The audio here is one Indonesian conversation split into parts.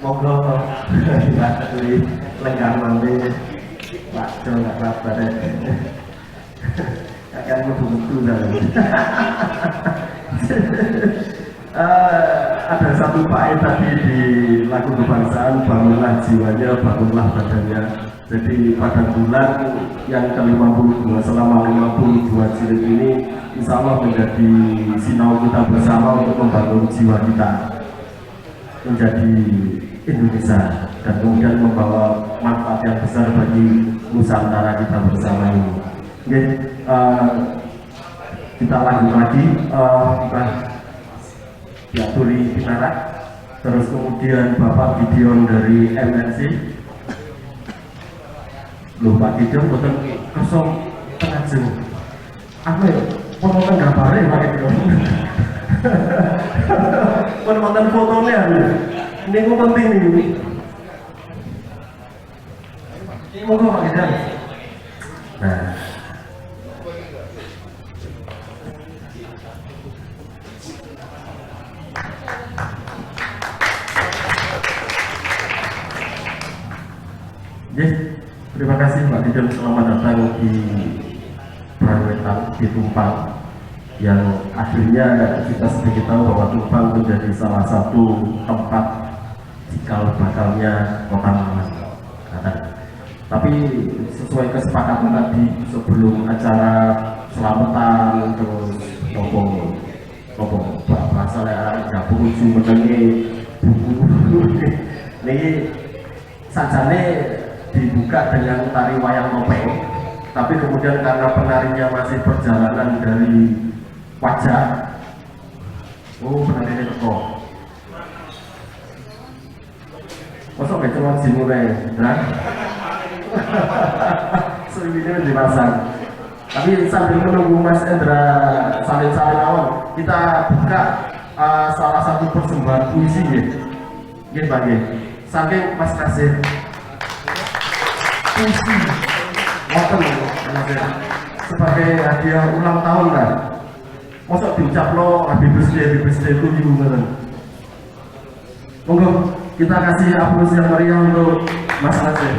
Monggo kita beli lengkap nanti Pak Jo nggak sabar akan membutuh lagi. Ada satu bait tadi di lagu kebangsaan, bangunlah jiwanya, bangunlah badannya. Jadi pada bulan yang ke-52 selama 52 jilid ini insya Allah menjadi sinau kita bersama untuk membangun jiwa kita menjadi Indonesia dan kemudian membawa manfaat yang besar bagi Nusantara kita bersama ini. Oke, kita lanjut lagi. Ya, Turi Kinara, terus kemudian Bapak Gideon dari MNC. Loh, Pak Gideon betul kosong tengah jam. Apa ya? Penonton gambarnya Pak Gideon. Penonton fotonya ini penting nih. Ini mau Pak Gideon. Nah. Yes, terima kasih Pak Gideon, selamat datang di Brawetan di Tumpang yang akhirnya kita sedikit tahu bahwa Tumpang menjadi salah satu tempat cikal bakalnya Kota Malang. Tapi sesuai kesepakatan tadi sebelum acara selamatan terus ngomong bahasa yang gabung ujung menengi buku ini sajane dibuka dengan tari wayang topeng, tapi kemudian karena penarinya masih perjalanan dari wajah, penarinya teko masa gak cuma dimulai nah selebihnya dipasang. Tapi sambil menunggu Mas Endra salin-salin awal, kita buka salah satu persembahan puisi ya Pak ya, saking Mas Nasir puisi water sebagai hadiah ulang tahun kan, masa diucap lo happy birthday itu juga. Monggo kita kasih aplaus yang meriah untuk Mas Nasir.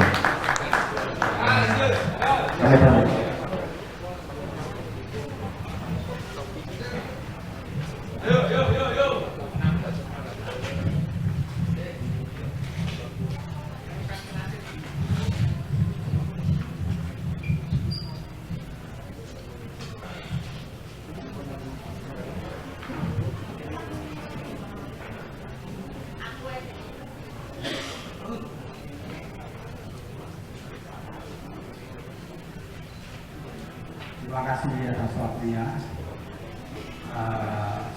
Terima kasih atas waktunya.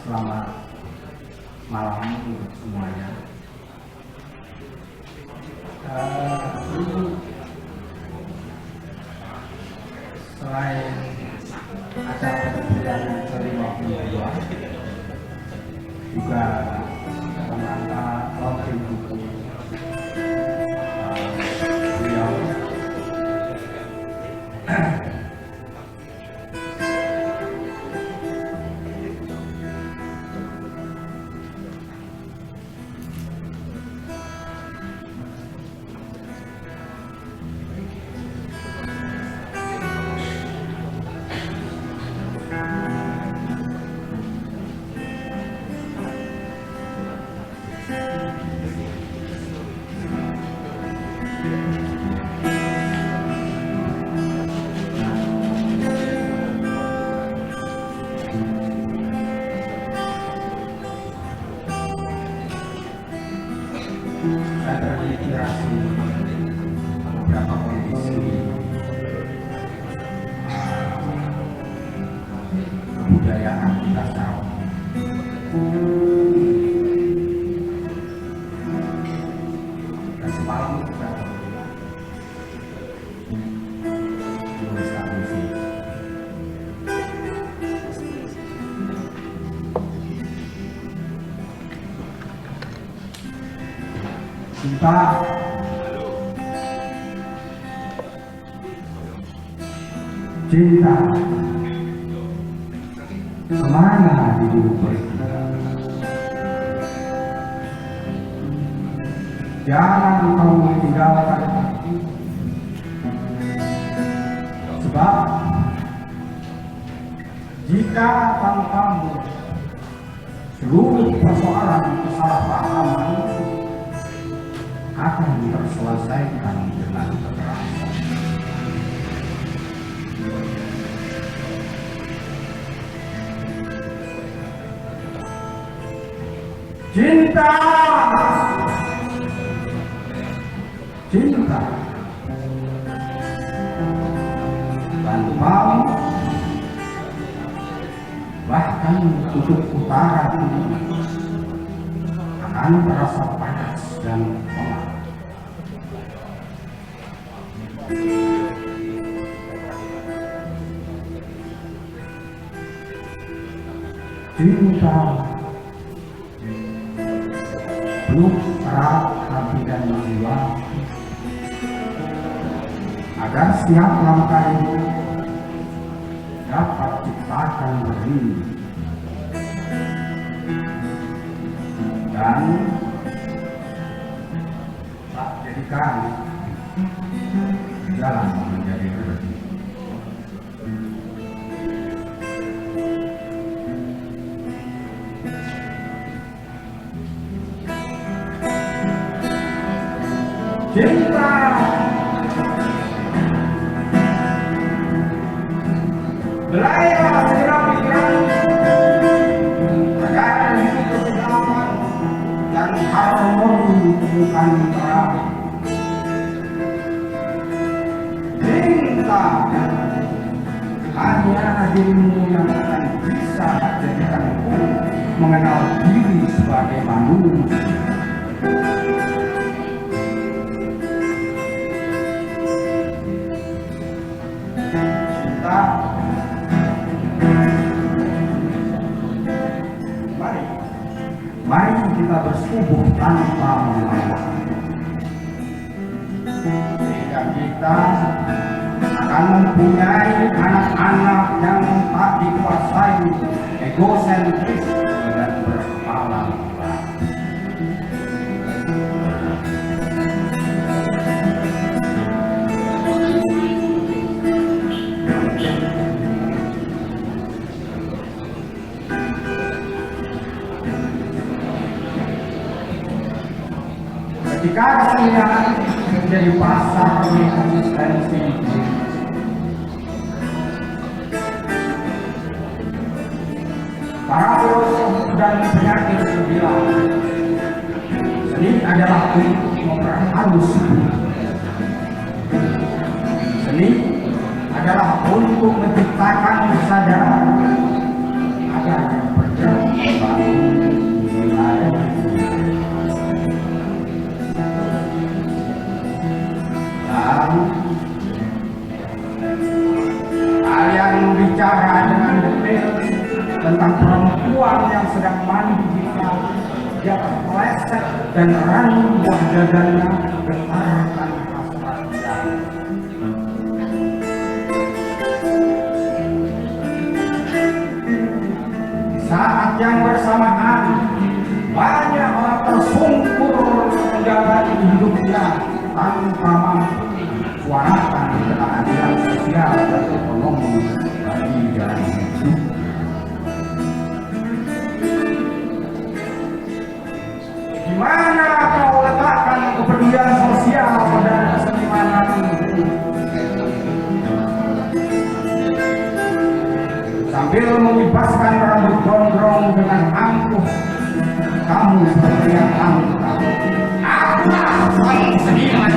Selamat malam untuk semuanya. Selain acara kegiatan ke-52 juga dalam rangka launching buku beliau saya terinspirasi beberapa kondisi kebudayaan kita sekarang. Dan semalam juga menuliskan puisi. Cinta kemana dirimu pergi? jangan kau tinggalkan. Sebab jika tanpamu seluruh persoalan kesalahpahaman akan terselesaikan dengan kekerasan. Cinta, cinta tanpamu, bahkan kutub utara akan terasa panas dan pengap. Cinta peluk erat hati dan jiwa agar setiap langkah ini dapat ciptakan berdiri dan tak jadikan jalan menjadi rezeki. Cinta belayar segera pikiran agar hidup keselamatan dan harmoni bukan terang. Cinta hanya dirimu yang akan bisa jadikanku mengenal diri sebagai manusia. Mari kita bersetubuh tanpa menolak, sehingga kita akan mempunyai anak-anak yang tak dikuasai egosentris dan berkepala bulat. Ketika kesenian menjadi pasar eksistensi, para filosof dan penyakit bilang seni adalah untuk memperhalus. Seni adalah untuk menciptakan kesadaran agar bergerak kembali mulai. Kalian bicara dengan detail tentang perempuan yang sedang mandi di kali, dia terpeleset dan ranum buah dadanya bertarakan hasratnya. Di saat yang bersamaan, banyak orang tersungkur menjalani hidupnya tanpa mampu suarakan keadilan sosial dan ekonomi bagi jalan hidup. Di mana kau letakkan kepedulian sosial dan kesenimanan ini? Sambil membebaskan rambut gondrong dengan angkuh, kamu berteriak angkuh. Apa sang seniman?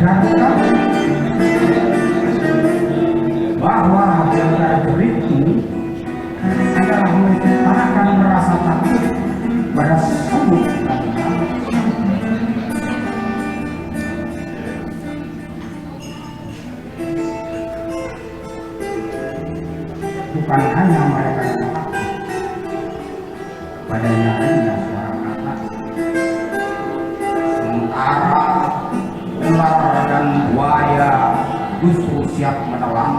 Sadarkah bahwa gerak-gerikmu adalah menciptakan rasa takut pada semut dan bukan hanya mereka yang takut pada nyatanya suara kata, sementara ular dan buaya justru siap menelan.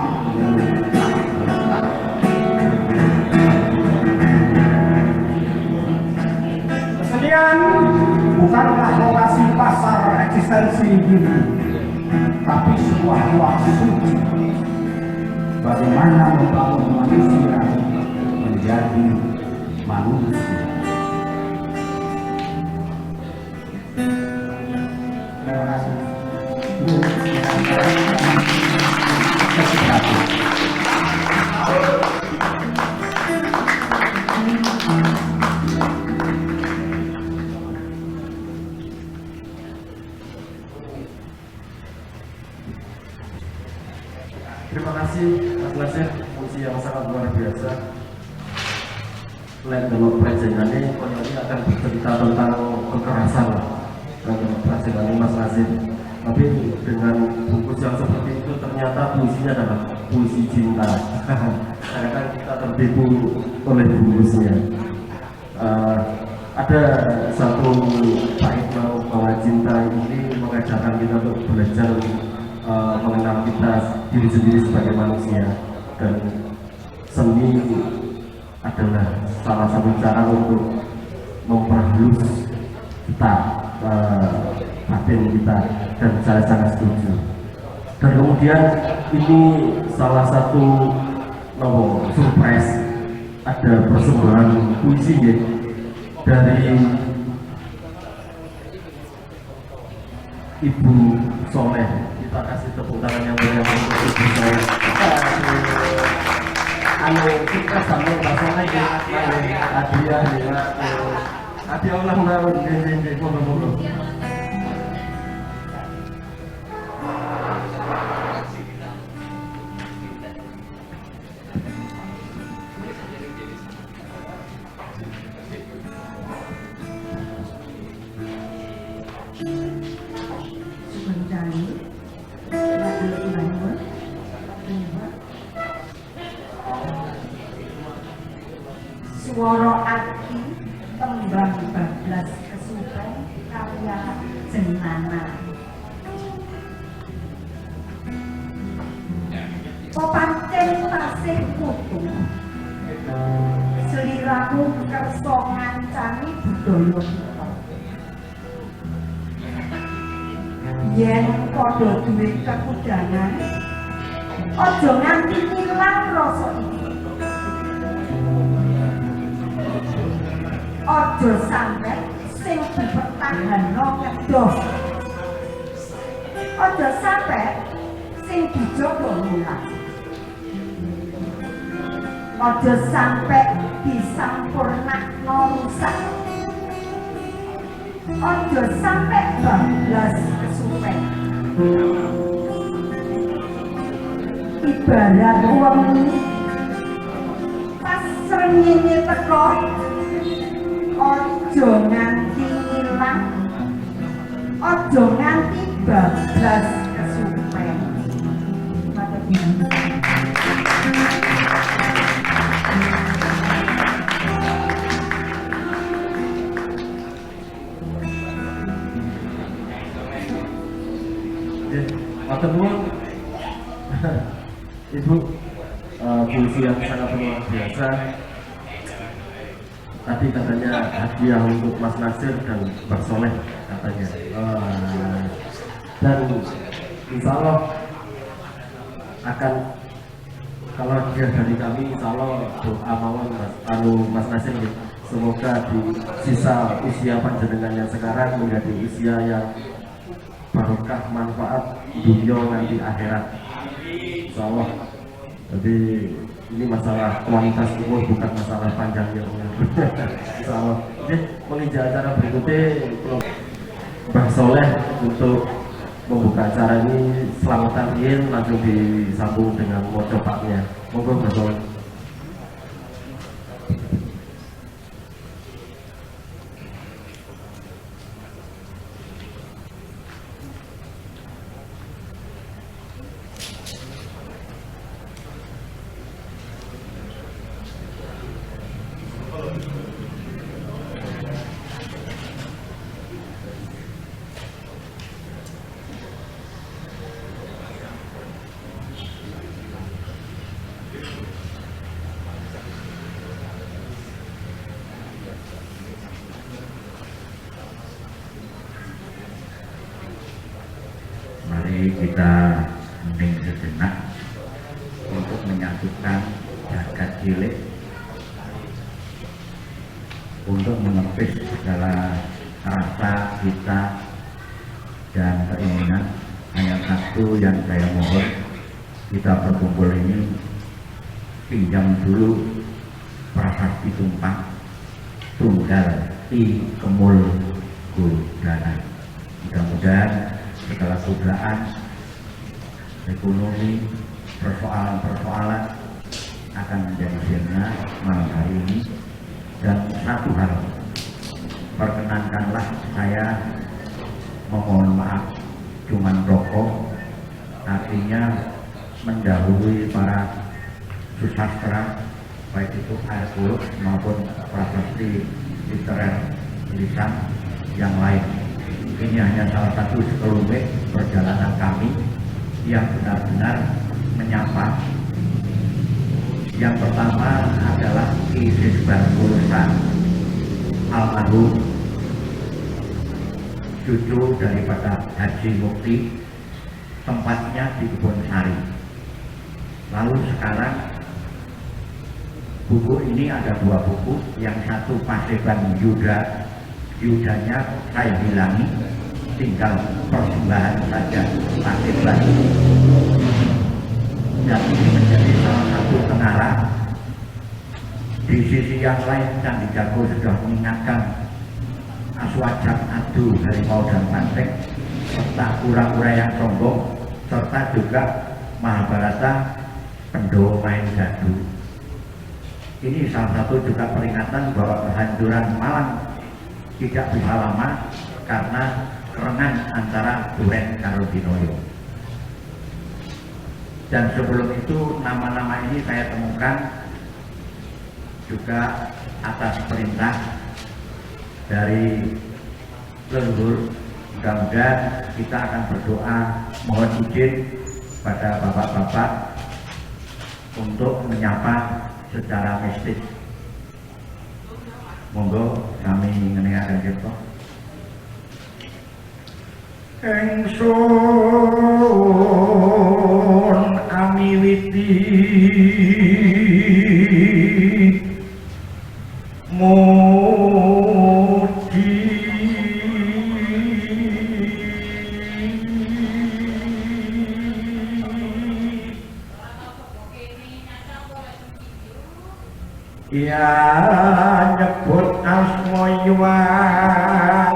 esensi diri, tapi sebuah ruang suci bagaimana membangun manusia menjadi manusia. Terima kasih. Terima kasih Mas Nasir, puisi yang sangat luar biasa. Lain kalau prejengannya, ini akan bercerita tentang kekerasan prejengannya Mas Nasir. Tapi dengan bungkus yang seperti itu ternyata puisinya adalah puisi cinta. Karena kan kita tertipu oleh bungkusnya. Ada satu bait bahwa cinta ini mengajarkan kita untuk belajar mengenal kita diri sendiri sebagai manusia, dan seni adalah salah satu cara untuk memperhalus kita, batin kita, dan saya sangat setuju. Dan kemudian ini salah satu surprise, ada persembahan puisi ya, dari Ibu Soleh. Kita kasih tepuk tangan yang meriah untuk Ibu Soleh. Kita sambung Pak Soleh ya, hadiah ya, hadiah ulang tahun, monggo. Swara ati tembang bablas kesupen karya jenana. Pepancen tasih putu, seliramu kersa ngancani budaya kita. Yen padha duwe kekudangan, aja nganti ilang rasa iki. Ojo sampe sing dipertahanno ngedoh, ojo sampe sing dijogo mulang, ojo sampe disampurnakno rusak, ojo sampe bablas kesupen. Ibarat wengi pas srengenge teko, ojo nganti ngilang, ojo nganti bablas kesupen. Matur nuwun Ibu, puisi yang sangat luar biasa. Tadi katanya hadiah untuk Mas Nasir dan Mbak Soleh katanya. Dan insya Allah akan, kalau hadiah dari kami, insya Allah doa mawon Mas Nasir, semoga di sisa usia panjenengan yang sekarang menjadi usia yang barokah, manfaat dunia nanti akhirat, insya Allah. Jadi ini masalah kualitas umur, bukan masalah panjangnya umur. Insya Allah. Oke, menginjak acara berikutnya Mbah Soleh untuk membuka acara ini. Selamatan ingin langsung disambung dengan mocopaknya. Monggo Mbah Soleh. kita hening sejenak untuk menyatukan jagat cilik, untuk menepis segala rasa kita dan keinginan. Hanya satu yang saya mohon, kita berkumpul ini pinjam dulu prasasti tumpang tunggal i kemul gudana. Mudah-mudahan segala godaan ekonomi, persoalan-persoalan akan menjadi sirna malam hari ini. Dan satu hal, perkenankanlah saya memohon maaf cuman rokok, artinya mendahului para susastra baik itu arkeolog maupun prasasti literer lisan yang lain. Ini hanya salah satu sekelumit perjalanan kami yang benar-benar menyapa. Yang pertama adalah Ki Sisbar Kulsa almarhum, cucu daripada Haji Mukti, tempatnya di Kebun Sari. Lalu sekarang buku ini ada dua buku, yang satu Paseban Yudanya saya hilangi, tinggal persembahan saja Paseban. Dan ini menjadi salah satu pengarah. Di sisi yang lain Candi Jago sudah mengingatkan Aswajat Adu, Harimau dan Banteng, serta kura-kura yang sombong, serta juga Mahabharata Pendowo Main Gadu. Ini salah satu juga peringatan bahwa kehancuran Malang tidak bisa lama karena kerengan antara Duren karo Dinoyo. Dan sebelum itu nama-nama ini saya temukan juga atas perintah dari leluhur. Mudah-mudahan kita akan berdoa mohon izin pada bapak-bapak untuk menyapa secara mistis. Monggo kami ngeningaken kita. Engsun amiwiti muji ya nyebut asma yuwan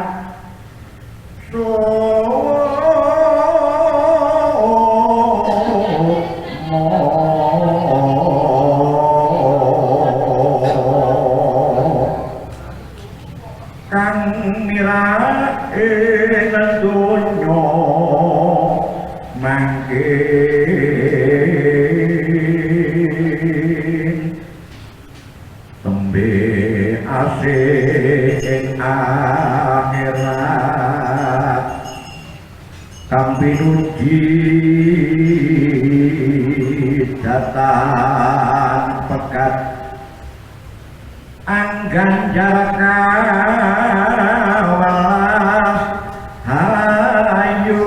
pinuji datang pekat anggan jaraka walas hayu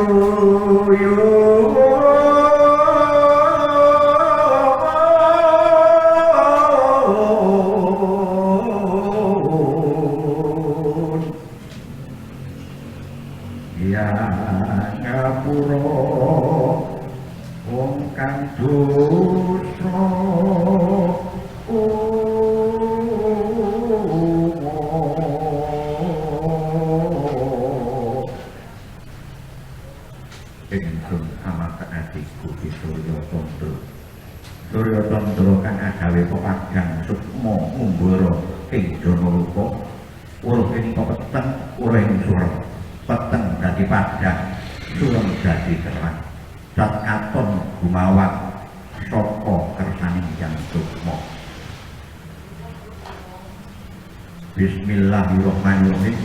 Surya Tondro kang agawe pepagang sukma ngumbara ing Janaluka, uruh ing pepeteng uring surem, peteng dadi padang, surem dadi terang, dat katon gumawang saka kersaning Hyang Sukma. Bismillahirrahmanirrahim.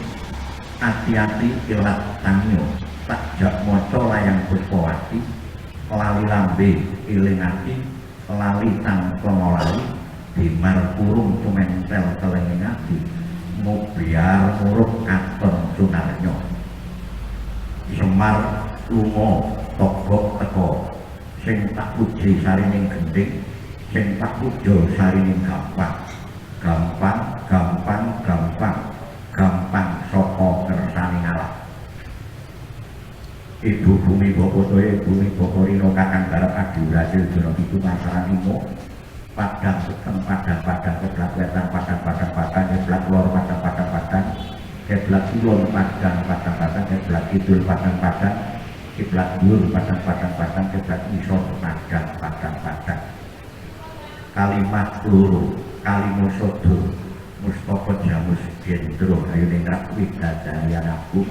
Ati-ati ilat tanyo, takjak maca layang Puspawati, lali lambe iling ati, lali tangkong lali, dimar kurung cumentel kelenging ati, mubiar murup katon sunarnyo. Semar lunga togok teko sing tak puji sarining gending sing tak pujo sarining gampang gampang saka kersane ngalah. Ibu bumi bokotoe bumi bokorino kakang garap adi urasil jono itu masalah imo padang sekeng padang keblat wetan padang keblat lor padang keblat kulon padang keblat kidul padang keblat dhuwur padang keblat isor padang kalimat loro kalimosodo mustaka jamus gendro ayu ningrat widadari anakku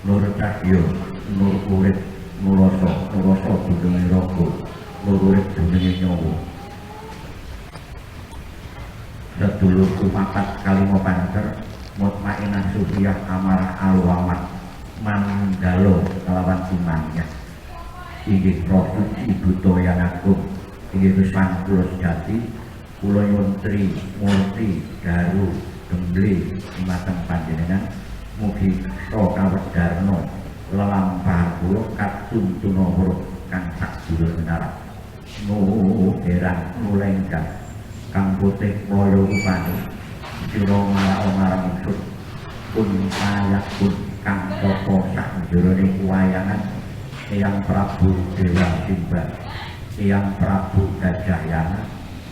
nur cahya nur urip nuroso dununge raga nur urip dununge nyawa sedulurku makat kalimo pancer mutmainah sufiyah amarah alwamat manggalo kelawan imamnya inggih roh suci buto yang agung inggih pesan kula sejati kula yuntri murti daru gemble dumateng panjenengan mugi kawedharna lelampah kula katuntuna huruf kang sadulur menara nuherang mulenggang kang putih moyo upane sira marang ingsun pun payak pun kang tapa sak jerone wayangan Eyang Prabu Dewa Simba Eyang Prabu Gajayana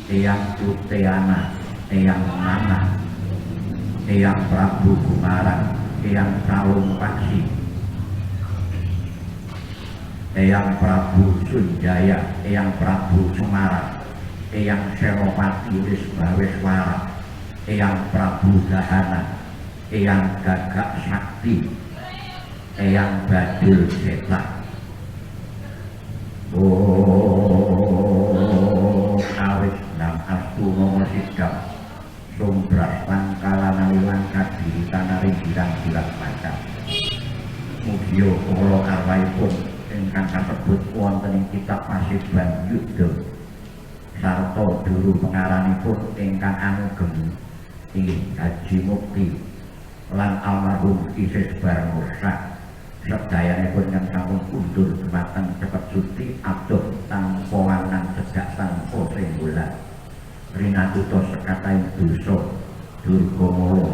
Eyang Uteana Eyang Nana Eyang Prabu Kumaran Eyang Salung Paksi Eyang Prabu Sunjaya Eyang Prabu Semarang Eyang Senopati Wisbaweswara Eyang Prabu Dahana Eyang Gagak Sakti Eyang Badul Setak awit nang astu nomo sidam sumbras pangkalan alilan kadiri tanari girang-girang macam mugia kula arwahipun ingkang kasebut wonten ing kitab Pasiban Yudha sarta duru pengaranipun ingkang anugem inggih Haji Mukti lan almarhum Ki Bareng Mursa sedayanipun yang sampun kundur dumateng cepet suci adoh tanpa wanang cedhak tanpa senggolan rinatuta sekatain dosa durgamala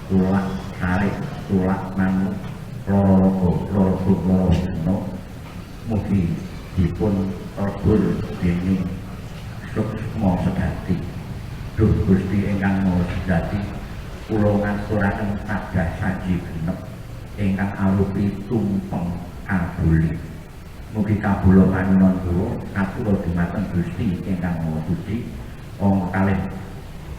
tulak sarik tulak manuk loro guna mugi dipun lebur dening sukma sedati duh Gusti ingkang maha sedati kula ngaturaken tadah saji genep ingkang arupi tumpeng kabuli mugi kabula panuwun kula katura dumateng Gusti ingkang maha suci ong kalih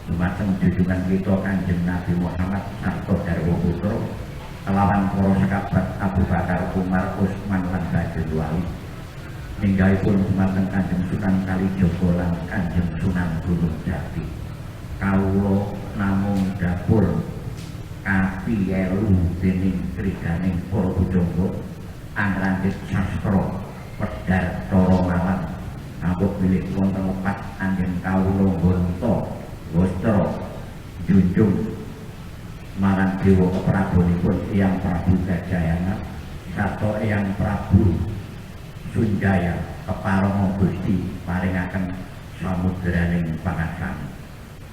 dumateng junjungan kita Kanjeng Nabi Muhammad sarta garwa putra kelawan para sekabat Abu Bakar Umar Utsman lan Badul Wali ninggahipun dumateng Kanjeng Sunan Kalijaga lan Kanjeng Sunan Gunung Jati kawula namung dapur kapielu dening kriganing para pujangga angranjit sastra pedhar cara malang ampun bilih wonten lepat anjen kawula gonta wastra junjung marang dewa keprabonipun Eyang Prabu Gajayana sarta Eyang Prabu Sunjaya keparama Gusti paringaken samudraning pangasan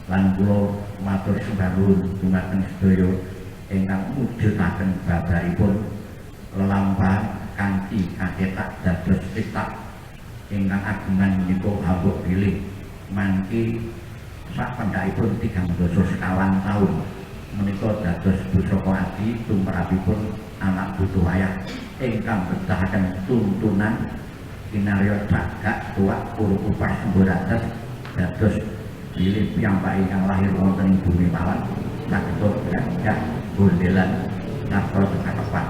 lan kula matur sembah nuwun dumateng sedaya ingkang mujudaken babaripun lelampahan kanthi kacetak dados kitab ingkang agungan menika hambuk bilih mangke sapendhaipun 3 sekawan taun menika dados pusaka adi tumrapipun anak butuh wayah ingkang bedahaken tuntunan kinarya cagak tuwak urupas mburates dados bilih piyambak ingkang lahir wonten ing bumi pawan saged gajah gondelan sarta cekatepan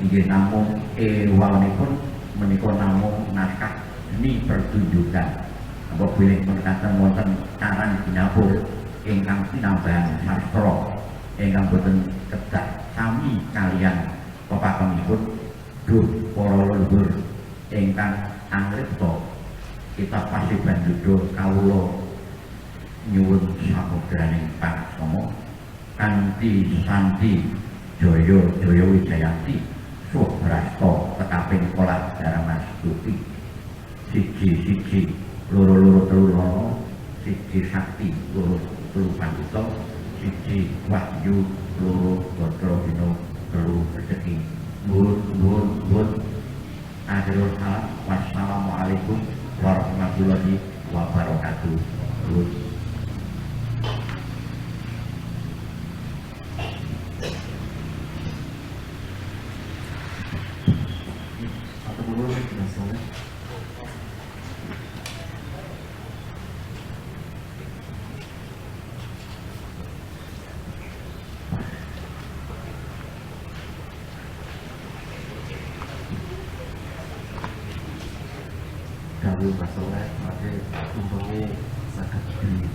inggih namung ewanipun menika namung naskah seni pertunjukan apa bilih menekaten wonten carang dinapur ingkang sinambahan sastra ingkang boten kedah sami kalian pepakemipun duh para leluhur ingkang angripta kitab Pasiban Yudha kawula nyuwun samudraning pangsama kanthi santi jaya wijayanti subrasta tekaping pola darah Mas Duti siji loro telu siji sakti loro telu pandita siji wahyu loro gatra dina telu rezeki nuwun akhirul salam wassalamualaikum warahmatullahi wabarakatuh. Kami masalah pakai umpamanya sangat di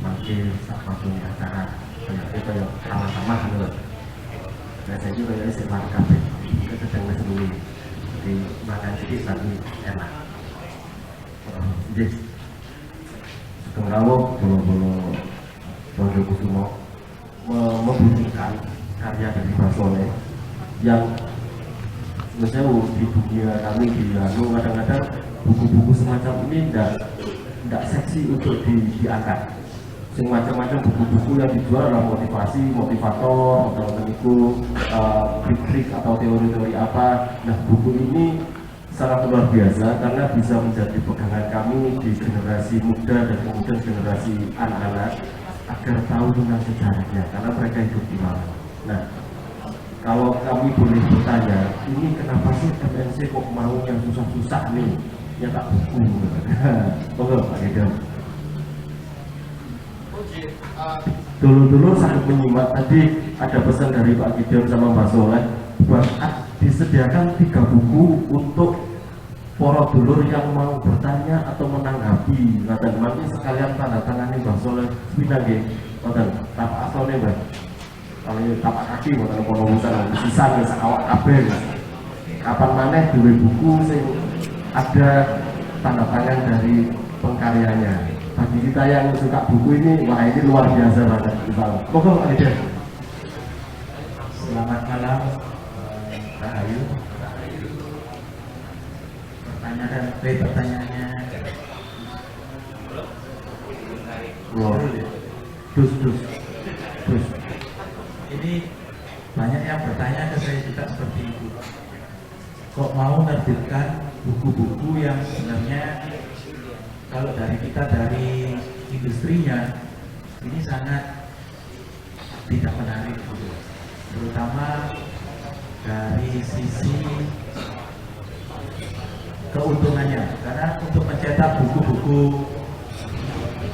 pakai sapatun acara itu yang sama-sama gitu. Nah saya juga ya sebar kafe kita sedang sebelum di makan sedikit tapi enak. Jadi setengah bolo Bondo Kusumo membunyikan karya dari Basole yang misalnya di dunia kami di Anu kadang-kadang buku-buku semacam ini tidak seksi untuk diangkat. Macam-macam buku-buku yang dijual adalah motivasi, motivator, atau itu trik-trik atau teori-teori apa. Nah buku ini sangat luar biasa karena bisa menjadi pegangan kami di generasi muda dan kemudian generasi anak-anak agar tahu tentang sejarahnya karena mereka hidup di mana. Nah kalau kami boleh bertanya, ini kenapa sih MNC kok mau yang susah-susah nih, yang tak buku? Oke, Pak Gideon. Dulu-dulu sangat menyimak, tadi ada pesan dari Pak Gideon sama Mbak Soleh, bahwa disediakan 3 buku untuk para dulur yang mau bertanya atau menanggapi. Nah, dan nanti sekalian tanda tangani Mbak Soleh, sepindah nggih, tapak asone Mbak. Kalau tapak kaki buat kalau urusan sisa nih awak kabel kapan maneh duwe buku sing ada tanda tangan dari pengkaryanya. Bagi kita yang suka buku ini, wah ini luar biasa banget. Pokok ada. Selamat malam, Rahayu. Pertanyaannya Wow. Dus. Ini banyak yang bertanya ke saya juga seperti itu. Kok mau menerbitkan buku-buku yang sebenarnya kalau dari kita dari industrinya ini sangat tidak menarik gitu. Terutama dari sisi keuntungannya, karena untuk mencetak buku-buku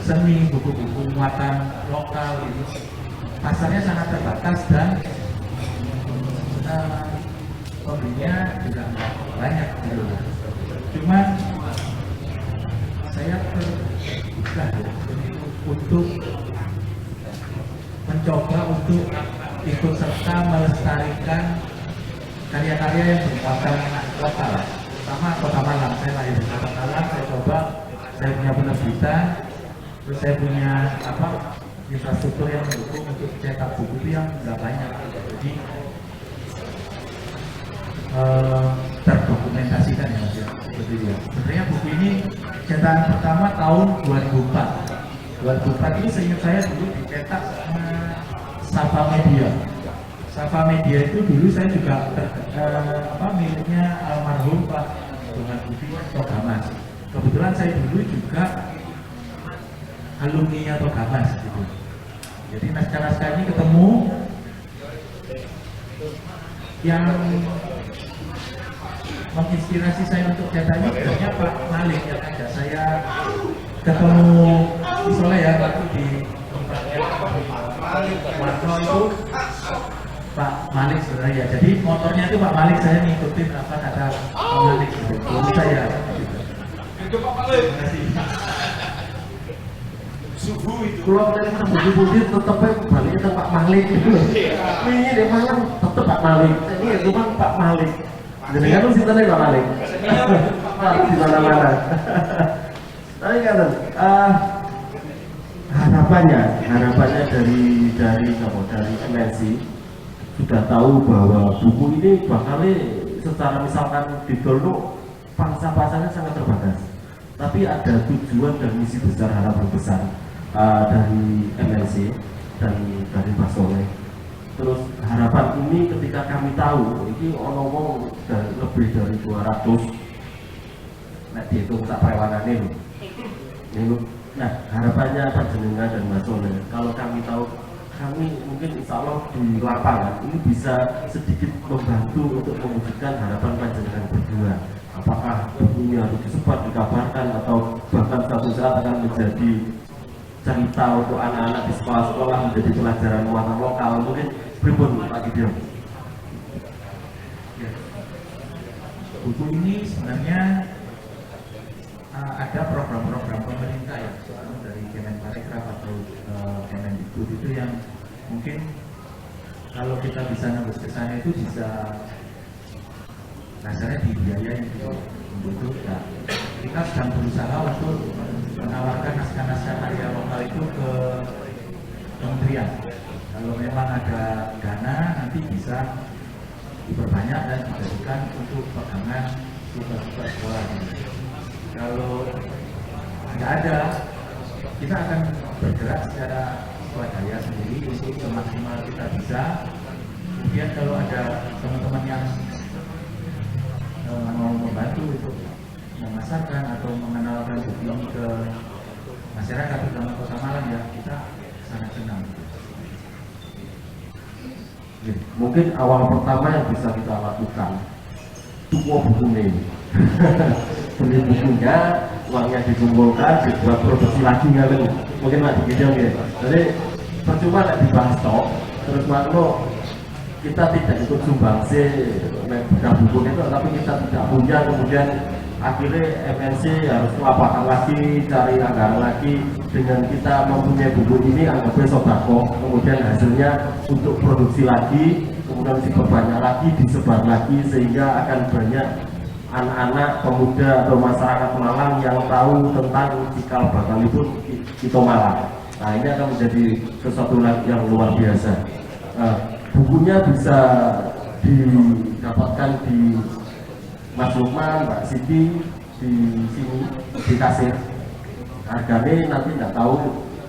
seni, buku-buku muatan lokal itu pasarnya sangat terbatas dan pembelinya juga banyak gitu. Cuman saya terbuka untuk mencoba untuk ikut serta melestarikan karya-karya yang bermuatan lokal, terutama Kota Malang. Saya lahir di Kota Malang, saya coba, saya punya penerbitan, terus saya punya infrastruktur yang mendukung untuk cetak buku itu yang nggak banyak, jadi terdokumentasikan ya Mas ya, seperti itu. Sebenarnya buku ini cetakan pertama tahun 2004. 2004 ini seingat saya dulu dicetak sama Safa Media. Safa Media itu dulu saya juga miliknya almarhum Pak Dongan Budi Togamas. Kebetulan saya dulu juga alumni atau Togamas gitu. Jadi naskah-naskah ini ketemu yang menginspirasi saya untuk cetaknya sebenarnya Pak Malik yang ada saya ketemu misalnya ya waktu di Warno itu Pak Malik sebenarnya. Jadi motornya itu Pak Malik, saya ngikutin apa kata Pak Malik gitu. Jadi saya gitu. Pak Malik. Terima kasih. Subuh itu. Kalau dari mana budi-budi tetapnya balik ke Pak Malik gitu loh. Ini dia malam tetap Pak Malik. Ini itu kan Pak Malik. Jadi kan lu sinternya Pak Malik. Di mana-mana. Tapi kan harapannya dari MNC sudah tahu bahwa buku ini bakalnya secara misalkan didol pasarnya sangat terbatas, tapi ada tujuan dan misi besar, harapan besar dari MLC dan dari Pak Soleh. Terus harapan ini ketika kami tahu ini ngomong lebih dari 200 nek dihitung tak perewanan ini. Nah harapannya Pak Jenengan dan Mas Soleh, kalau kami tahu, kami mungkin insya Allah di lapangan ini bisa sedikit membantu untuk mewujudkan harapan panjenengan berdua. Apakah bukunya harus disebar, dikabarkan, atau bahkan suatu saat akan menjadi cerita untuk anak-anak di sekolah-sekolah, menjadi pelajaran muatan lokal, mungkin pripun Pak Gideon? Ya. Buku ini sebenarnya ada program-program pemerintah ya, dari Kemenparekraf atau Kemendikbud itu yang mungkin kalau kita bisa nembus ke sana itu bisa dasarnya dibiayai untuk itu. Nah, kita sedang berusaha untuk menawarkan naskah-naskah karya lokal itu ke kementerian. Kalau memang ada dana nanti bisa diperbanyak dan dijadikan untuk pegangan siswa-siswa sekolah. Kalau nggak ada, kita akan bergerak secara swadaya sendiri untuk semaksimal kita bisa. Kemudian kalau ada teman-teman yang mau membantu untuk memasarkan atau mengenalkan buku ini ke masyarakat terutama Kota Malang, ya kita sangat senang. Mungkin awal pertama yang bisa kita lakukan tuku buku ini. Beli bukunya, uangnya dikumpulkan, dibuat produksi lagi nggak? Mungkin Pak Gideon ya. Jadi percuma nggak dibahas tok, terus makno kita tidak ikut sumbangsi buku itu, tapi kita tidak punya, kemudian akhirnya MNC harus lapakan lagi, cari anggaran lagi. Dengan kita mempunyai buku ini, anggapnya sodako, kemudian hasilnya untuk produksi lagi, kemudian diperbanyak lagi, disebar lagi, sehingga akan banyak anak-anak, pemuda atau masyarakat Malang yang tahu tentang cikal bakalipun Kito Malang. Nah ini akan menjadi sesuatu yang luar biasa. Bukunya bisa didapatkan di Mas Lukman, Mbak Siti, di sini, di kasir. Harganya nanti nggak tahu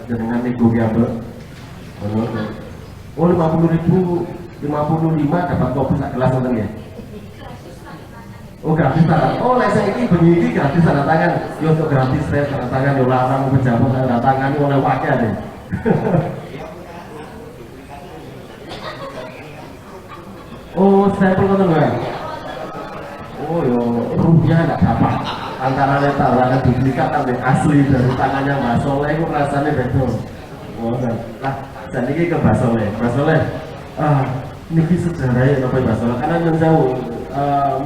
dengan nego gambar. Oh 50.000, 55 dapat kopi sak gelas nonton ya. Oh gratis tanda, oh leseng ini begini gratis tanda tangan. Yo untuk gratis tanda tangan, yo larang pejabat tanda tangan oleh wakil deh. Oh stempel nonton nggak? Oh yo rupiah nggak dapat. Antara tarangan duplikat sampai asli dari tangannya Mbak Soleh itu rasanya beda. Oh nah, dan ini ke Mbak Soleh. Mbak Soleh, ini sejarahnya apa Mbak Soleh? Karena yang jauh.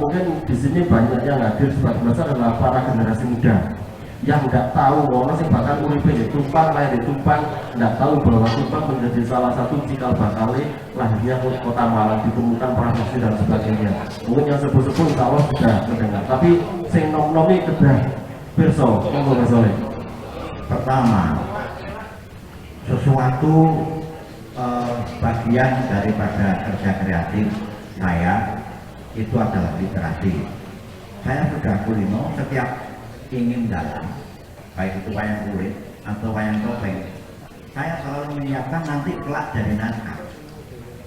Mungkin di sini banyak yang hadir sebagian besar adalah para generasi muda yang nggak tahu bahwa sih bahkan uripnya di Tumpang, lahir di Tumpang, nggak tahu bahwa Tumpang menjadi salah satu cikal bakal lahirnya Kota Malang, ditemukan prasasti dan sebagainya. Mungkin yang sepuh-sepuh insya Allah sudah mendengar, tapi sing nom-nomi kedah pirsa, monggo Mas Soleh. Pertama, sesuatu bagian daripada kerja kreatif saya itu adalah literasi. Saya sudah kulino, setiap ingin dalam, baik itu wayang kulit atau wayang topeng, saya selalu menyiapkan nanti kelak dari naskah.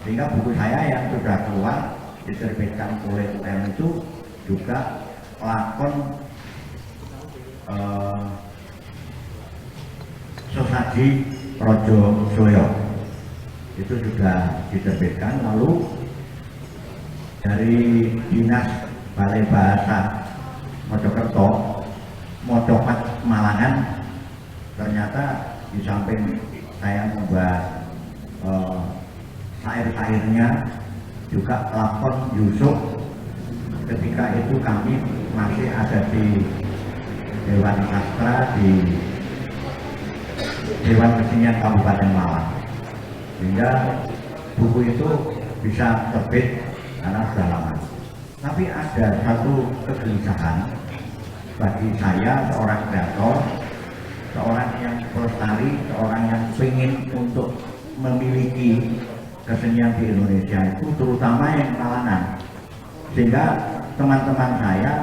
Sehingga buku saya yang sudah keluar diterbitkan oleh UM itu juga lakon Sesaji Rojo Soyo itu sudah diterbitkan. Lalu dari Dinas Balai Bahasa Mojokerto, Mojopat Malangan, ternyata di samping saya membuat syair-syairnya juga lakon Yusuf. Ketika itu kami masih ada di Dewan Sastra di Dewan Kesenian Kabupaten Malang, sehingga buku itu bisa terbit karena sudah lama. Tapi ada satu kegelisahan bagi saya, seorang kreator, seorang yang pelestari, seorang yang ingin untuk memiliki kesenian di Indonesia itu, terutama yang Malangan. Sehingga teman-teman saya,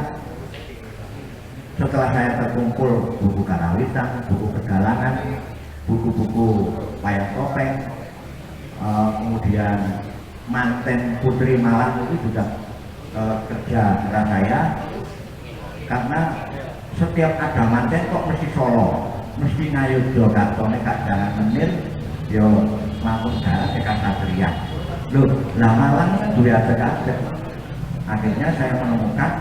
setelah saya terkumpul buku karawitan, buku pegalangan, buku-buku wayang topeng, kemudian manten Putri Malang itu juga kerja keras saya, karena setiap ada manten kok mesti Solo, mesti ngayudo katone gak jangan menir yo Mampung Darat dekat Satria. Loh, lah Malang kan duwe adeg-adeg. Akhirnya saya menemukan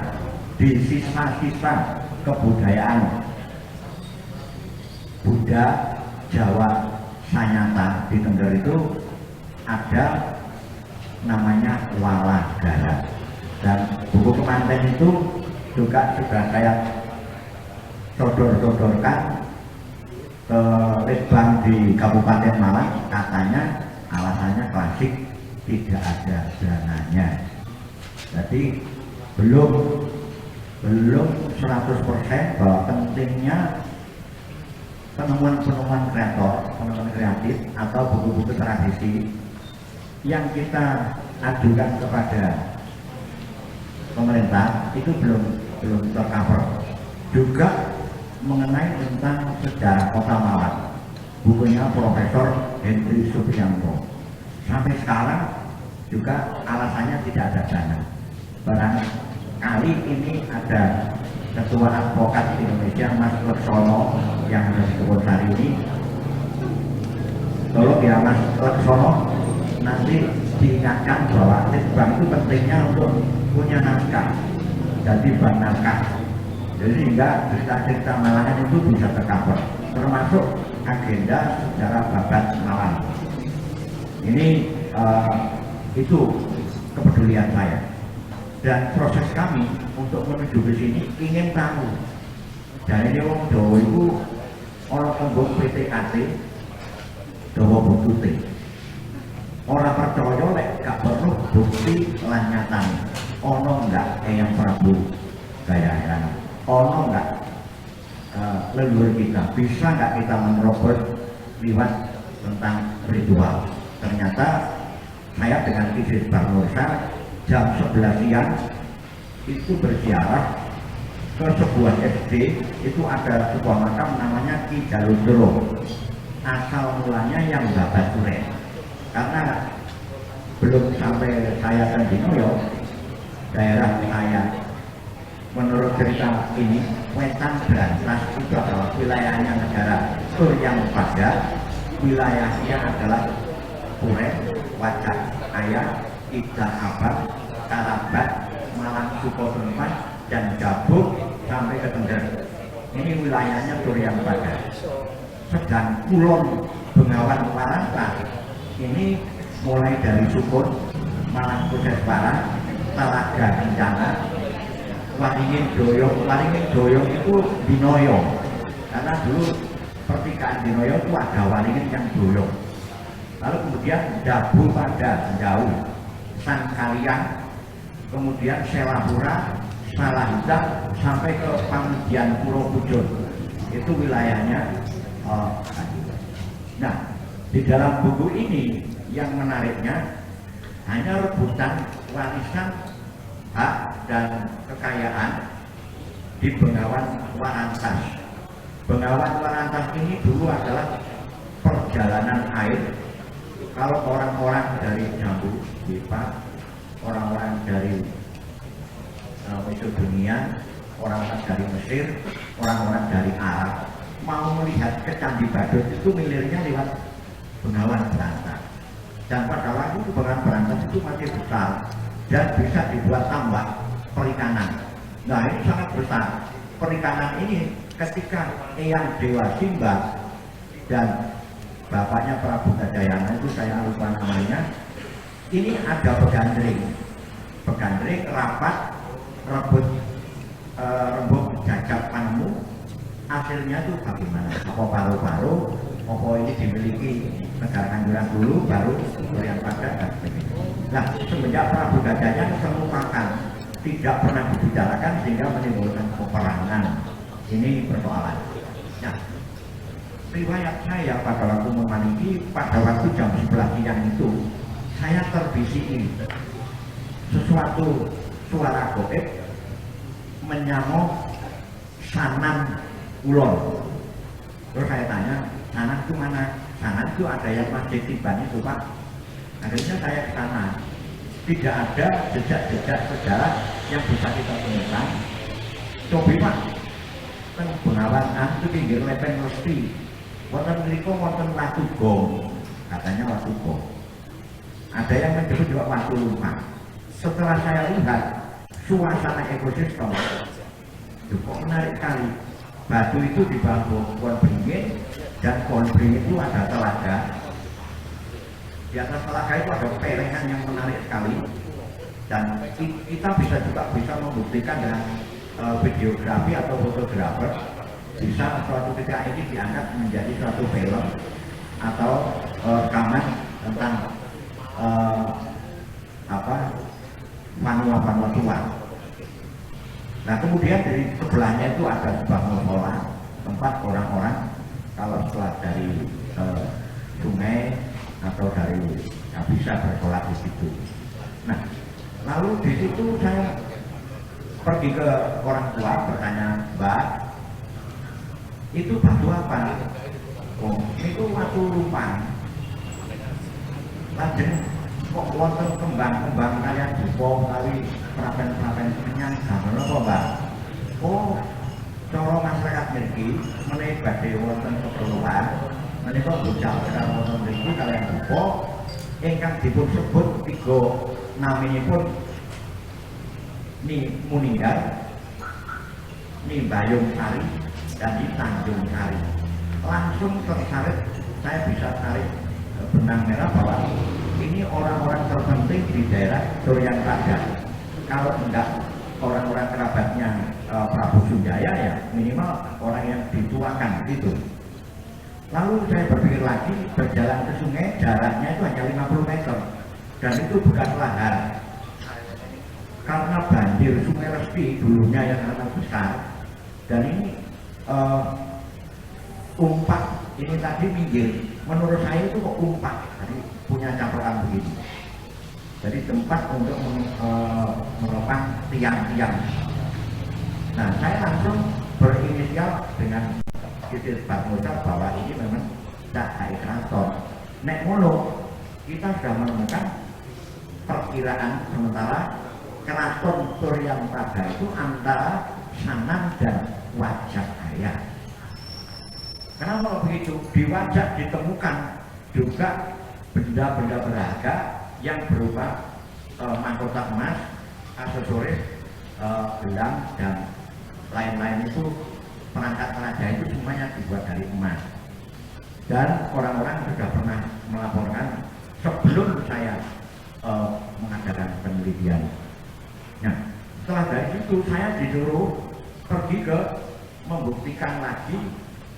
di sisa-sisa kebudayaan Buddha Jawa Sanyata di Tengger itu ada namanya Walagara, dan buku kemanten itu juga sudah saya sodor-sodorkan ke Litbang di Kabupaten Malang. Katanya alasannya klasik, tidak ada dananya. Jadi belum 100% bahwa pentingnya penemuan-penemuan kreatif atau buku-buku tradisi yang kita ajukan kepada pemerintah itu belum tercover. Juga mengenai tentang sejarah Kota Malang, bukunya Profesor Hendri Subianto, sampai sekarang juga alasannya tidak ada dana. Barangkali ini ada Ketua Advokat Indonesia Mas Leksono yang ada di Kebonsari ini, tolong ya Mas Leksono nanti diingatkan bahwa Litbang itu pentingnya untuk punya naskah, jadi bank naskah, jadi sehingga cerita-cerita Malangan itu bisa tercover, termasuk agenda sejarah Babat Malang. Ini itu kepedulian saya, dan proses kami untuk menuju ke sini ingin tahu. Dari wong Jawa itu orang tembung PTKT Jawa Butute, orang percaya lek gak perlu bukti lan nyatane. Ono enggak yang Prabu Gayahan, ono enggak leluhur kita, bisa enggak kita menerobos liwat tentang ritual. Ternyata saya dengan Isis Barnosa jam 11 siang itu berziarah ke sebuah SD. Itu ada sebuah makam namanya Ki Jaludro, asal mulanya yang Babat Sure. Karena belum sampai saya ke Dinoyo, daerah saya menurut cerita ini Wetan Brantas itu adalah wilayahnya negara Suryang Pada, wilayahnya adalah Pure, Wajak Ayah, Ida Abad, Karabat, Malang Sukotempat, dan Jabuk sampai ke Tengger. Ini wilayahnya Suryang Pada. Sedang Kulon Bengawan Waranta ini mulai dari Sukun, Malang Kusespara, Talaga Kencana, Waringin Doyong itu Dinoyo, karena dulu pertigaan Dinoyo itu ada Waringin yang Doyong. Lalu kemudian Dabu pada jauh, Sangkalian, kemudian Selapura, Salahita, sampai ke Panggian Pulau Pujon. Itu wilayahnya. Nah, di dalam buku ini yang menariknya hanya rebutan warisan hak dan kekayaan di Bengawan Warantas. Bengawan Warantas ini dulu adalah perjalanan air. Kalau orang-orang dari Jambu, Bipa, orang-orang dari Makedonia, orang-orang dari Mesir, orang-orang dari Arab mau melihat ke Candi Badut itu milirnya lewat Bengawan Warantas. Dan pada waktu itu Bengawan Warantas itu masih besar dan bisa dibuat tambak perikanan. Nah, ini sangat besar. Perikanan ini ketika Eyang Dewa Simba dan bapaknya Prabu Gajayana, itu saya lupa namanya, ini ada begandring rapat rebut rembuk jajak panmu. Hasilnya itu bagaimana? Apa paru-paru? Apa ini dimiliki negara Kanjuran dulu, baru Suryang Pada dan sebagainya. Nah, semenjak Prabu Gajayana semuakan tidak pernah dibicarakan sehingga menimbulkan peperangan. Ini persoalan. Nah, riwayat saya pada waktu memaniki pada waktu jam 11 siang itu, saya terbisiki sesuatu suara goib menyamuk Sanan Kulon. Terus saya tanya, Sanan itu mana? Sanan itu ada yang masjid Tiban itu Pak. Akhirnya saya ke sana. Tidak ada jejak-jejak sejarah yang bisa kita temukan. Coba Pak, kan Gunawan itu pinggir Lepen Lesti. Wonten mriku wonten Watu Gong, katanya Watu Gong. Ada yang menyebut juga Watu Lumpang. Setelah saya lihat suasana ekosistem, kok menarik sekali. Batu itu dibangun pohon beringin, dan pohon beringin itu ada telaga. Di atas telaga itu ada perengan yang menarik sekali, dan kita bisa membuktikan dengan videografi atau fotografer. Bisa suatu ketika ini diangkat menjadi suatu film atau rekaman tentang vanua-vanua tua. Nah kemudian dari sebelahnya itu ada sebuah musola tempat orang-orang kalau setelah dari sungai atau dari bisa bersolat di situ. Nah lalu di situ saya pergi ke orang tua bertanya, Mbak, itu batu apa? Oh, itu Watu Lumpang. Lajeng kok wonten kembang-kembang kalian jupong kali prapen-prapen menyang gamel apa Mbak? Oh, cara masyarakat mriki menawi badhe wonten keperluan menika bocah sekarang wonten mriki kalian jupong ingkang dipun sebut tiga naminipun Ni Muninggal, Ni Bayung Sari, dan di Tanjung Sari. Langsung tertarik, saya bisa tarik benang merah bahwa ini orang-orang terpenting di daerah Durian Raja. Kalau enggak orang-orang kerabatnya Prabu Sunjaya, ya minimal orang yang dituakan gitu. Lalu saya berpikir lagi, berjalan ke sungai jaraknya itu hanya 50 meter dan itu bukan lahar. Karena banjir Sungai Lesti dulunya yang sangat besar, dan ini umpak ini tadi minggir. Menurut saya itu kok umpak, tadi punya campuran begini. Jadi tempat untuk menopang tiang-tiang. Nah, saya langsung berinisial dengan titik Batmosa bahwa ini memang Cahai Keraton. Nek ngono, kita sudah menemukan perkiraan sementara Keraton Suryan Praga itu antara Sanan dan Wajagaya. Kenapa begitu? Di Wajak ditemukan juga benda-benda berharga yang berupa mahkota emas, aksesoris, gelang dan lain-lain itu, perangkat raja itu semuanya dibuat dari emas. Dan orang-orang sudah pernah melaporkan sebelum saya mengadakan penelitian. Nah, setelah dari itu saya disuruh pergi ke membuktikan lagi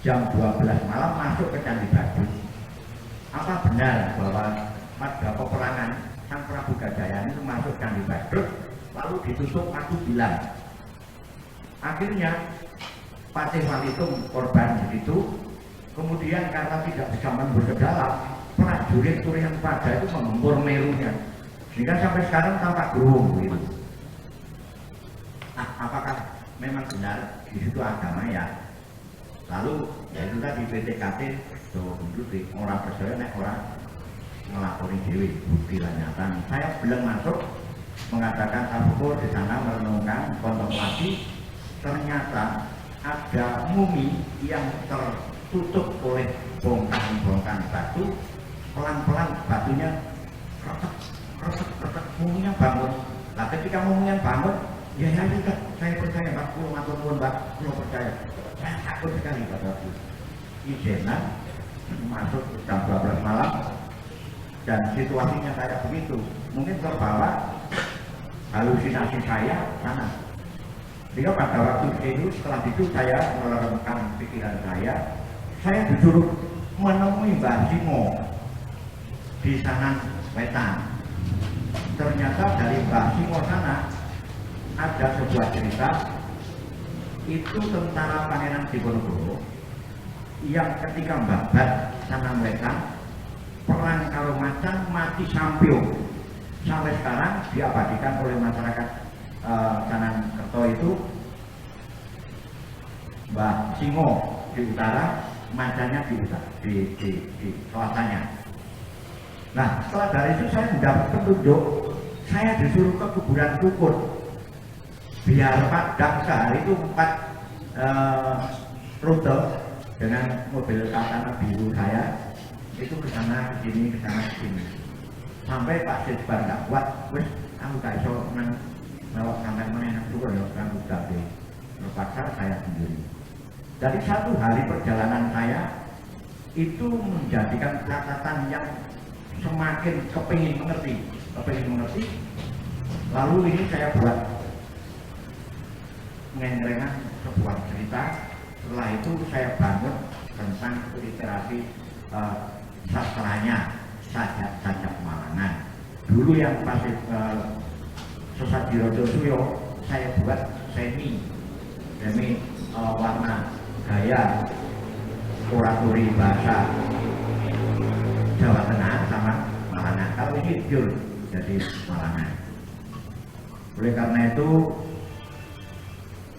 jam 12 malam masuk ke Candi Batu. Apa benar bahwa pada peperangan Sang Prabu Gajayana itu masuk Candi Batu lalu ditutup Watu Bilang? Akhirnya Patih Walitung korban begitu. Kemudian karena tidak bisa menembus ke dalam, prajurit Suryan Praga itu mengempur merunya sehingga sampai sekarang tampak gerung begitu. Apakah memang benar di situ agama ya? Lalu ya itu tadi PTKT itu di orang percaya nek orang ngelapori dewi bukti nyata. Saya belum masuk mengatakan Abukur di sana merenungkan kontemplasi, ternyata ada mumi yang tertutup oleh bongkahan-bongkahan batu. Pelan-pelan batunya kretek, muminya bangun. Nah ketika muminya bangun, ya juga saya percaya Mbak, pulau maturnuwun Mbak, pulau percaya. Saya takut sekali pada waktu izinan masuk jam 12 malam dan situasinya kayak begitu. Mungkin terbawa halusinasi saya sana. Sehingga pada waktu itu setelah itu saya melerengkan pikiran saya disuruh menemui Mbah Simo di sana Wetan. Ternyata dari Mbah Simo sana ada sebuah cerita itu tentara Pangeran Diponegoro yang ketika membabat Sanam Wetan perang karo macan mati sampiung. Sampai sekarang diabadikan oleh masyarakat Sanankerto itu. Mbah Singo di utara, macannya di utara, di selatannya. Nah, setelah dari itu saya mendapat petunjuk, saya disuruh ke kuburan Cukur. Biar Pak sehari itu 4 rute dengan mobil Katana biru saya itu ke sana, ke sini, ke sana, ke sini. Sampai Pak Sisbar nggak kuat, wes aku gak iso nang melok sampai mana nang Cukur ya, kan udah terpaksa saya sendiri. Jadi satu hari perjalanan saya itu menjadikan catatan yang semakin kepingin mengerti. Lalu ini saya buat ngengrengan sebuah cerita. Setelah itu saya bangun tentang literasi sastranya Sajak Malangan. Dulu yang pasti Sesadjirojo Suyo saya buat semi warna gaya oratori bahasa Jawa Tengah sama Malangan. Kalau ini pure jadi Malangan. Oleh karena itu,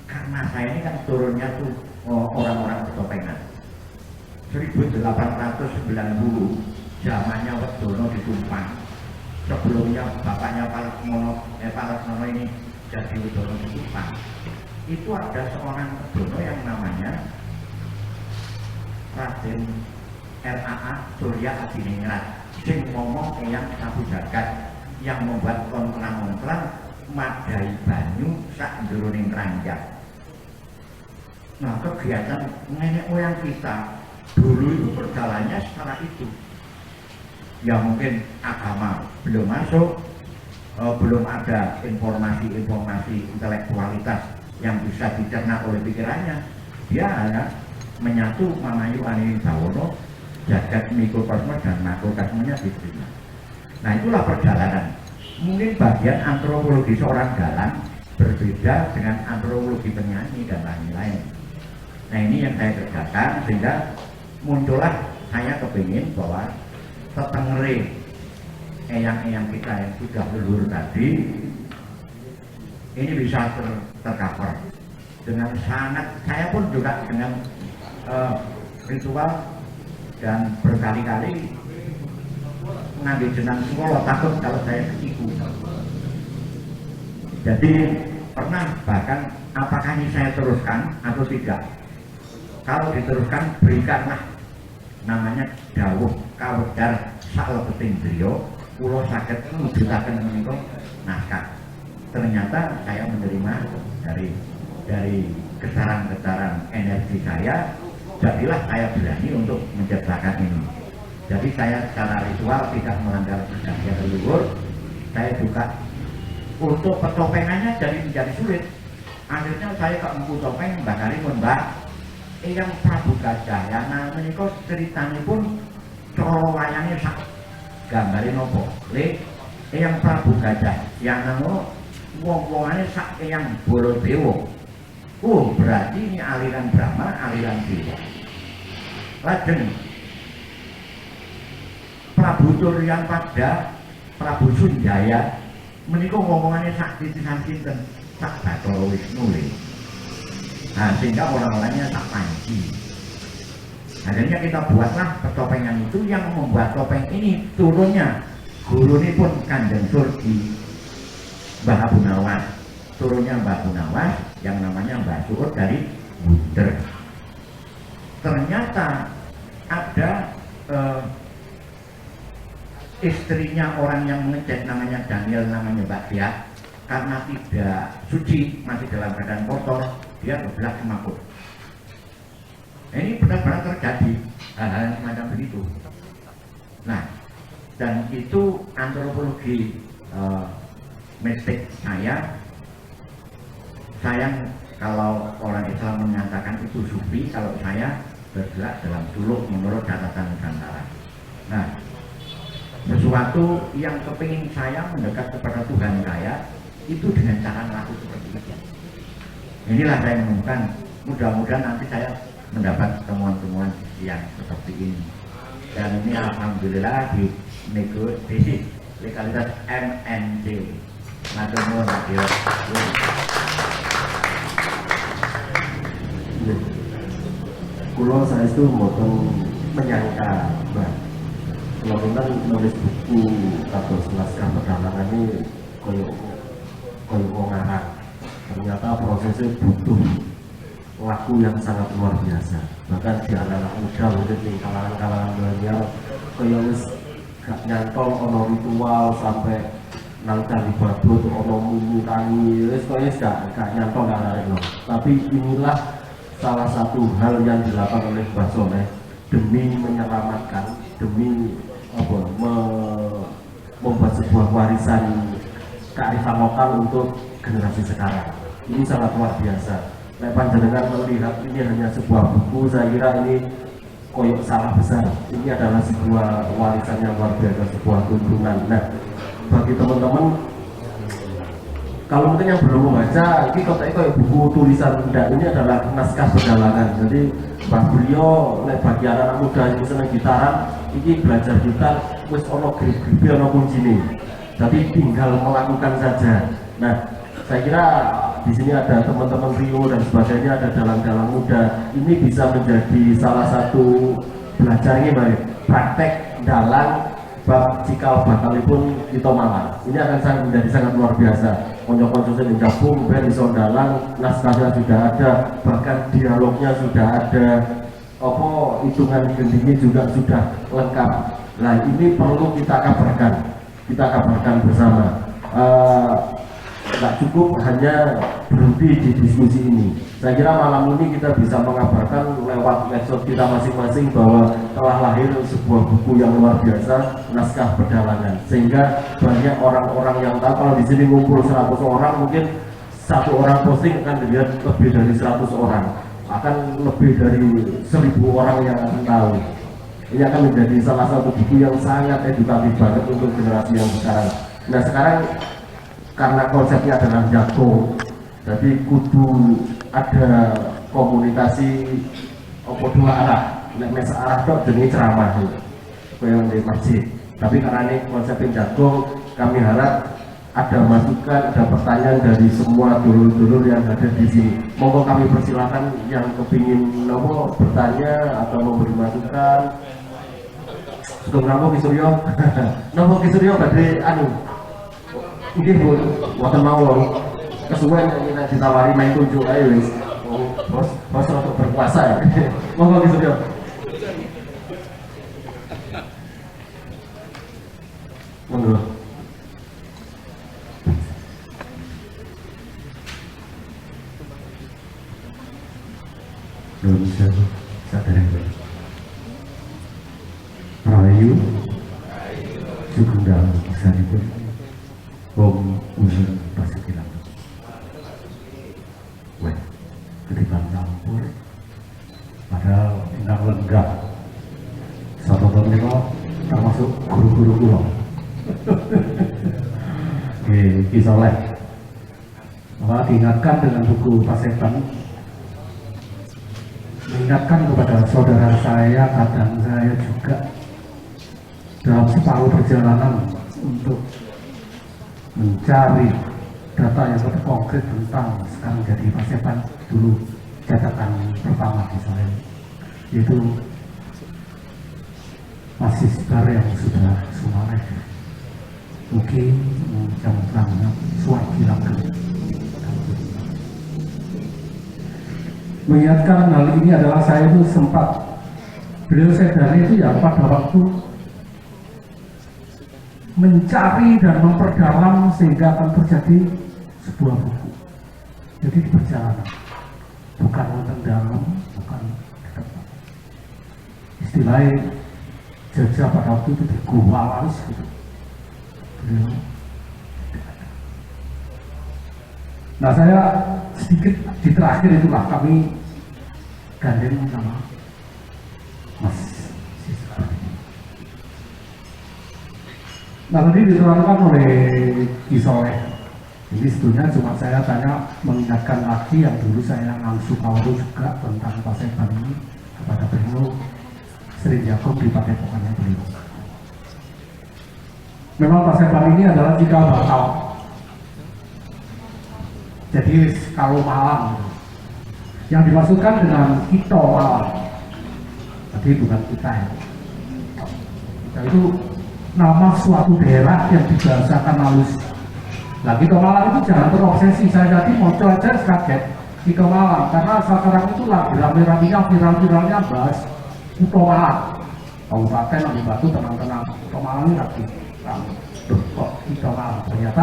karena saya ini kan turunnya tuh orang-orang bertopengan. 1890 zamannya Wedono di Tumpang. Sebelumnya bapaknya Palesmono ini jadi Wedono di Tumpang. Itu ada seorang Wedono yang namanya Raden RAA Surya Adiningrat, sing ngomong yang sabu jagat, yang membuat kontran-kontran madai banyu sak njeroning ranjang. Nah, kegiatan nenek moyang kita dulu itu berjalannya secara itu. Ya mungkin agama belum masuk, belum ada informasi intelektualitas yang bisa dicerna oleh pikirannya. Dia hanya menyatu Mamayu Ani Bawono, jagat mikrokosmos dan makrokosmosnya diterima. Nah, itulah perjalanan. Mungkin bagian antropologi seorang dalang berbeda dengan antropologi penyanyi dan lain-lain. Nah, ini yang saya kerjakan sehingga muncullah saya kepingin bahwa setengere eyang-eyang kita yang sudah leluhur tadi ini bisa tercover dengan sangat. Saya pun juga dengan ritual dan berkali-kali mengambil jenang semua, takut kalau saya ketipu. Jadi pernah bahkan apakah ini saya teruskan atau tidak. Kalau diteruskan, berikanlah namanya dawuh kawedar salebeting griya kula saged mujudaken menika naskah. Ternyata saya menerima dari getaran-getaran energi saya, jadilah saya berani untuk menciptakan ini. Jadi saya secara ritual tidak melanggar perjanjian leluhur. Saya juga untuk petopengannya menjadi sulit. Akhirnya saya ke Empu Topeng Mbak Karimun, Mbak Eyang Prabu Gajah yang menika ceritanya pun coro wayangnya sak gambare nopo le Eyang Prabu Gajah yang namo wong-wongane sak Eyang Baladewa. Berarti ini aliran Brahma, aliran Dewa. Lajeng Prabu Turyan pada Prabu Sunjaya menika ngomongane sak titisan sinten sak Bathara Wisnu le. Nah, sehingga orang-orangnya tak panci. Akhirnya kita buatlah petopengan itu. Yang membuat topeng ini turunnya guru ini pun Kanjeng Surgi Mbah Abu Nawas, turunnya Mbah Abu Nawas yang namanya Mbah Suud dari Bunder. Ternyata ada istrinya orang yang mengecek namanya Daniel, namanya Mbak Dia, karena tidak suci, masih dalam keadaan kotor, dia berbelah semaput. Ini benar-benar terjadi hal-hal semacam begitu. Nah, dan itu antropologi mistik saya. Sayang kalau orang Islam menyatakan itu sufi, kalau saya bergerak dalam suluk menurut catatan Nusantara. Nah, sesuatu yang kepingin saya mendekat kepada Tuhan saya itu dengan cara laku seperti itu. Inilah saya menemukan, mudah-mudahan nanti saya mendapat temuan-temuan yang seperti ini. dan ini alhamdulillah di legalitas MNC. Matur nuwun ya. Kulo saya itu mboten menyangka, Mbak. Kalau kita nulis buku atau naskah pedalangan ini koyo wong ngarang. Ternyata prosesnya butuh waktu yang sangat luar biasa. Bahkan di anak-anak muda mungkin di kalangan-kalangan milenial koyo wis gak nyantol ono ritual sampai nang candi badut ono mumu tangi wis koyo gak nyantol arek-arek. Tapi inilah salah satu hal yang dilakukan oleh Mbah Soleh demi menyelamatkan, demi membuat sebuah warisan kearifan lokal untuk generasi sekarang. Ini sangat luar biasa. Nek panjenengan melihat ini hanya sebuah buku, saya kira ini koyok salah besar. Ini adalah sebuah warisan yang luar biasa, sebuah tuntunan. Nah, bagi teman-teman, kalau mungkin yang belum membaca, ini kotak buku tulisan Ndak ini adalah naskah pedalangan. Jadi Mbah Beliau, bagi anak-anak muda yang senang gitaran, ini belajar gitar, wis ono grip-gripi, ono kuncine. Jadi tinggal melakukan saja. Nah, saya kira di sini ada teman-teman Rio dan sebagainya, ada dalang-dalang muda. Ini bisa menjadi salah satu belajar ini baik praktek dalang bab cikal bakalipun kita malah. Ini akan menjadi sangat luar biasa. Konco-konco sing gabung ben iso dalang, naskahnya sudah ada, bahkan dialognya sudah ada, hitungan gendingnya juga sudah lengkap. Nah, ini perlu kita kabarkan bersama. Tidak cukup hanya berhenti di diskusi ini. Saya kira malam ini kita bisa mengabarkan lewat medsos kita masing-masing bahwa telah lahir sebuah buku yang luar biasa, naskah pedalangan. Sehingga banyak orang-orang yang tahu. Kalau di sini ngumpul 100 orang, mungkin satu orang posting akan dilihat lebih dari 100 orang, akan lebih dari 1000 orang yang akan tahu. Ini akan menjadi salah satu buku yang sangat edukatif banget untuk generasi yang sekarang. Nah, sekarang karena konsepnya adalah jago, jadi kudu ada komunikasi dua arah. Nek searah tok jenenge ceramah kayak di masjid. Tapi karena ini konsepnya jago, kami harap ada masukan, ada pertanyaan dari semua dulur-dulur yang ada di sini. Monggo kami persilakan yang kepingin bertanya atau memberi masukan. Sugeng Ramo Ki Suryo. Napa Ki Suryo badhe ini Bu, wonten mawon kesuwen kita ditawari main tunjuk ae wis. Bos untuk berkuasa ya. Monggo Ki Suryo. Monggo. Nuwun sewu sadherek. Rahayu sugeng dalem pisanipun. Om Uzun Basuki Lang. Weh, ketimbang campur, padahal ingkang lenggah. Sahabat menika termasuk guru-guru kula. Ki Soleh. Maka diingatkan dengan buku Paseban, mengingatkan kepada saudara saya, kadang saya juga dalam separuh perjalanan untuk mencari data yang lebih konkret tentang sekarang jadi Paseban. Dulu catatan pertama di saya yaitu masih segar yang sudah sumareh, mungkin jam terang suar hilang. Mengingatkan hal ini adalah saya itu sempat beliau sadari itu ya pada waktu mencari dan memperdalam sehingga akan terjadi sebuah buku. Jadi di perjalanan, bukan wonten dalam, bukan di depan. Istilahnya jajah pada waktu itu di gua laris gitu. Beliau. Nah, saya sedikit di terakhir itulah kami gandeng nama Mas Siswa. Nah, tadi diterangkan oleh Ki Soleh. Ini sebetulnya cuma saya tanya mengingatkan lagi yang dulu saya ngangsu kawaru juga tentang Paseban ini kepada beliau. Sering menjadi jagung di padepokannya beliau. Memang Paseban ini adalah cikal bakal. Jadi kalau Malang, yang dimaksudkan dengan Kito Malang, tapi bukan kita ya. Kita itu nama suatu daerah yang dibahasakan halus. Nah, Kito Malang itu jangan terobsesi. Saya tadi mau coba aja kaget Kito Malang, karena sekarang itu lagi rame-ramenya viral-viralnya bahas Kito Malang. Kabupaten Lagi Batu tenang-tenang, Kito Malang ini lagi rame. Duh, kok Kito Malang? Ternyata